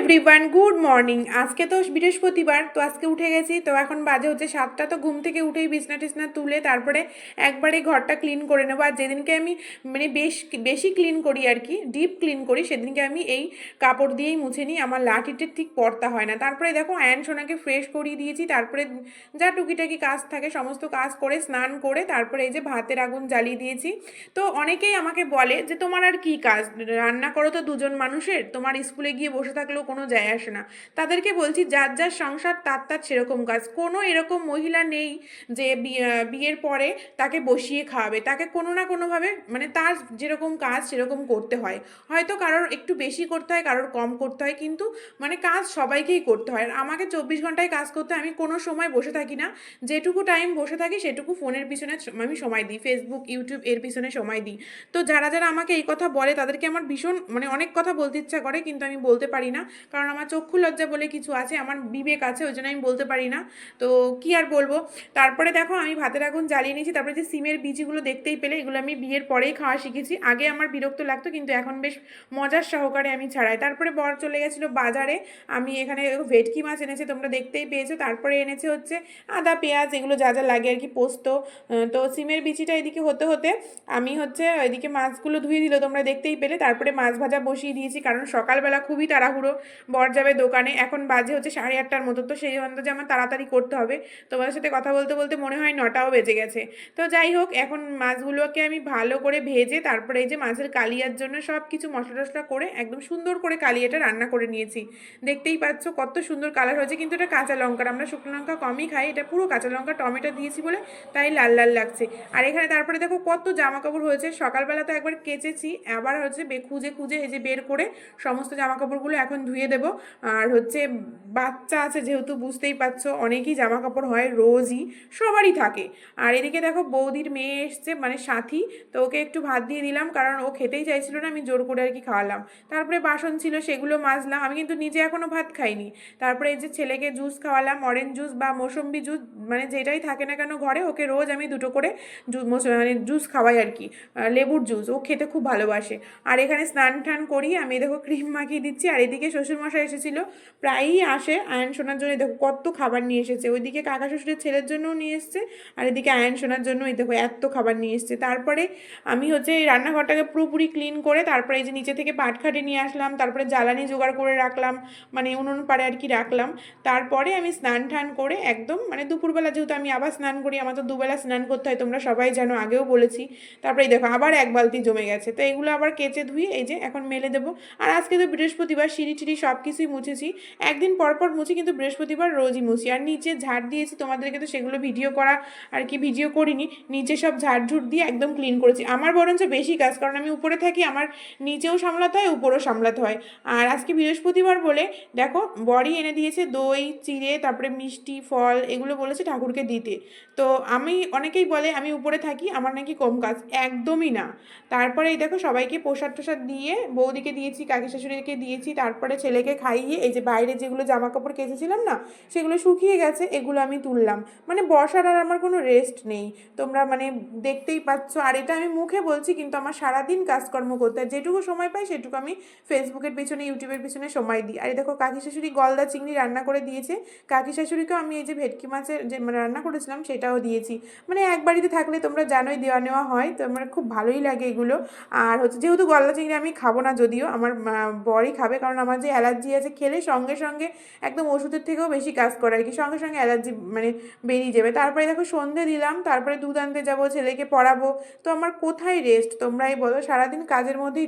Everyone, good morning. আজকে তো বৃহস্পতিবার, তো আজকে উঠে গেছি। তো এখন বাজে হচ্ছে 7টা। তো ঘুম থেকে উঠেই বিছনা টিছনা তুলে তারপরে একবারে ঘরটা ক্লিন করে নেবো। আর যেদিনকে আমি মানে বেশি ক্লিন করি আর কি, ডিপ ক্লিন করি, সেদিনকে আমি এই কাপড় দিয়েই মুছে নিই। আমার লাঠিতে ঠিক পড়তা হয় না। তারপরে দেখো আয়ন সোনাকে ফ্রেশ করিয়ে দিয়েছি। তারপরে যা টুকিটাকি কাজ থাকে সমস্ত কাজ করে স্নান করে তারপরে এই যে ভাতের আগুন জ্বালিয়ে দিয়েছি। তো অনেকেই আমাকে বলে যে তোমার আর কি কাজ, রান্না করো তো দুজন মানুষের, তোমার স্কুলে গিয়ে বসে থাকলেও কোনো যায় আসে না। তাদেরকে বলছি যার যার সংসার তার তার সেরকম কাজ। কোনো এরকম মহিলা নেই যে বিয়ের পরে তাকে বসিয়ে খাওয়াবে। তাকে কোনো না কোনোভাবে মানে তার যেরকম কাজ সেরকম করতে হয়। হয়তো কারোর একটু বেশি করতে হয়, কারোর কম করতে হয়, কিন্তু মানে কাজ সবাইকেই করতে হয়। আর আমাকে 24 ঘন্টায় কাজ করতে হয়, আমি কোনো সময় বসে থাকি না। যেটুকু টাইম বসে থাকি সেটুকু ফোনের পিছনে আমি সময় দিই, ফেসবুক ইউটিউব এর পিছনে সময় দিই। তো যারা যারা আমাকে এই কথা বলে তাদেরকে আমার ভীষণ মানে অনেক কথা বলতে ইচ্ছা করে, কিন্তু আমি বলতে পারি না। কারণ আমার চক্ষু লজ্জা বলে কিছু আছে, আমার বিবেক আছে, ওই জন্য আমি বলতে পারি না। তো কি আর বলবো। তারপরে দেখো আমি ভাতের আগুন জ্বালিয়ে নিয়েছি। তারপরে যে সিমের বীজগুলো দেখতেই পেলে, এগুলো আমি বিয়ের পরেই খাওয়া শিখেছি। আগে আমার বিরক্ত লাগতো, কিন্তু এখন বেশ মজার সহকারে আমি ছাড়াই। তারপরে বর চলে গেছিলো বাজারে। আমি এখানে ভেটকি মাছ এনেছে, তোমরা দেখতেই পেয়েছো। তারপরে এনেছে হচ্ছে আদা পেঁয়াজ, এগুলো যা যা লাগে আর কি, পোস্ত। তো সিমের বিচিটা এদিকে হতে হতে আমি হচ্ছে এদিকে মাছগুলো ধুয়ে দিল, তোমরা দেখতেই পেলে। তারপরে মাছ ভাজা বসিয়ে দিয়েছি, কারণ সকালবেলা খুবই তাড়াহুড়ো, বর যাবে দোকানে। এখন বাজে হচ্ছে 8:30টার মতো, তো সেই অন্তর্জে আমার তাড়াতাড়ি করতে হবে। তোমাদের সাথে কথা বলতে বলতে মনে হয় 9টাও বেজে গেছে। তো যাই হোক, এখন মাছগুলোকে আমি ভালো করে ভেজে তারপরে এই যে মাছের কালিয়ার জন্য সব কিছু মশলা টশলা করে একদম সুন্দর করে কালিয়াটা রান্না করে নিয়েছি। দেখতেই পাচ্ছ কত সুন্দর কালার হয়েছে, কিন্তু এটা কাঁচা লঙ্কার, আমরা শুকনো লঙ্কা কমই খাই, এটা পুরো কাঁচা লঙ্কা টমেটো দিয়েছি বলে তাই লাল লাল লাগছে। আর এখানে তারপরে দেখো কত জামা কাপড় হয়েছে। সকালবেলা তো একবার কেচেছি, আবার হচ্ছে খুঁজে খুঁজে এই যে বের করে সমস্ত জামা কাপড়গুলো এখন ধুয়ে দেবো। আর হচ্ছে বাচ্চা আছে যেহেতু, বুঝতেই পারছো অনেকই জামা কাপড় হয়, রোজই সবারই থাকে। আর এদিকে দেখো বৌদির মেয়ে এসছে, মানে সাথী। তো ওকে একটু ভাত দিয়ে দিলাম, কারণ ও খেতেই চাইছিল না, আমি জোর করে আর কি খাওয়ালাম। তারপরে বাসন ছিল সেগুলো মাজলাম, আমি কিন্তু নিজে এখনো ভাত খাইনি। তারপরে এই যে ছেলেকে জুস খাওয়ালাম, অরেঞ্জ জুস বা মৌসম্বি জুস, মানে যেটাই থাকে না কেন ঘরে, ওকে রোজ আমি দুটো করে মানে জুস খাওয়াই আর কি, লেবুর জুস, ও খেতে খুব ভালোবাসে। আর এখানে স্নান টান করি, আমি দেখো ক্রিম মাখিয়ে দিচ্ছি। আর এদিকে শ্বশুরমশাই এসেছিলো, প্রায়ই আসে আয়ন সোনার জন্য। দেখো কত খাবার নিয়ে এসেছে, ওইদিকে কাকা শ্বশুরের ছেলের জন্যও নিয়ে এসছে, আর এদিকে আয়ন সোনার জন্য এই দেখো এত খাবার নিয়ে এসছে। তারপরে আমি হচ্ছে এই রান্নাঘরটাকে পুরোপুরি ক্লিন করে তারপরে এই যে নিচে থেকে পাটখাটে নিয়ে আসলাম, তারপরে জ্বালানি জোগাড় করে রাখলাম, মানে উনুন পাড়ে আর কি রাখলাম। তারপরে আমি স্নান টান করে একদম মানে দুপুরবেলা, যেহেতু আমি আবার স্নান করি, আমার তো দুবেলা স্নান করতে হয়, তোমরা সবাই জানো, আগেও বলেছি। তারপরে এই দেখো আবার এক বালতি জমে গেছে, তো এগুলো আবার কেচে ধুয়ে এই যে এখন মেলে দেবো। আর আজকে তো বৃহস্পতিবার, সিঁড়ি টিড়ি সব কিছুই মুছেছি। একদিন পর পর মুছি, কিন্তু বৃহস্পতিবার রোজই মুছি। আর নিচে ঝাড় দিয়েছি, তোমাদেরকে তো সেগুলো ভিডিও করা আর কি ভিডিও করিনি। নিচে সব ঝাড় ঝুড় দিয়ে একদম ক্লিন করেছি। আমার বরঞ্চ বেশি কাজ, কারণ আমি উপরে থাকি, আমার নিচেও সামলাতে হয় উপরেও সামলাতে হয়। আর আজকে বৃহস্পতিবার বলে দেখো বড়ি এনে দিয়েছে, দই চিড়ে, তারপরে মিষ্টি ফল, এগুলো বলেছে ঠাকুরকে দিতে। তো আমি, অনেকেই বলে আমি উপরে থাকি আমার নাকি কম কাজ, একদমই না। তারপরে এই দেখো সবাইকে প্রসাদ টোসাদ দিয়ে, বৌদিকে দিয়েছি, কাকি শাশুড়িকে দিয়েছি, তারপরে ছেলেকে খাইয়ে এই যে বাইরে যেগুলো জামা কাপড় কেচেছিলাম না, সেগুলো শুকিয়ে গেছে, এগুলো আমি তুললাম। মানে বর্ষার আর আমার কোনো রেস্ট নেই, তোমরা মানে দেখতেই পাচ্ছ। আর এটা আমি মুখে বলছি, কিন্তু আমার সারাদিন কাজকর্ম করতে হয়, যেটুকু সময় পাই সেটুকু আমি ফেসবুকের পিছনে ইউটিউবের পিছনে সময় দিই। আর দেখো কাকি শাশুড়ি গলদা চিংড়ি রান্না করে দিয়েছে, কাকি শাশুড়িকেও আমি এই যে ভেটকি মাছের যে মানে রান্না করেছিলাম সেটাও দিয়েছি। মানে এক বাড়িতে থাকলে তোমরা জানোই দেওয়া নেওয়া হয়, তো আমার খুব ভালোই লাগে এগুলো। আর হচ্ছে যেহেতু গলদা চিংড়ি আমি খাবো না, যদিও আমার বরই খাবে, কারণ আমার যে অ্যালার্জি আছে, খেলে সঙ্গে সঙ্গে একদম ওষুধের থেকেও বেশি কাজ করে আর কি, সঙ্গে সঙ্গে অ্যালার্জি মানে বেরিয়ে যাবে। তারপরে দেখো সন্ধে দিলাম, তারপরে দুধ আনতে যাবো, ছেলেকে পড়াবো। তো আমার কোথায় রেস্ট তোমরাই বলো, সারাদিন কাজের মধ্যেই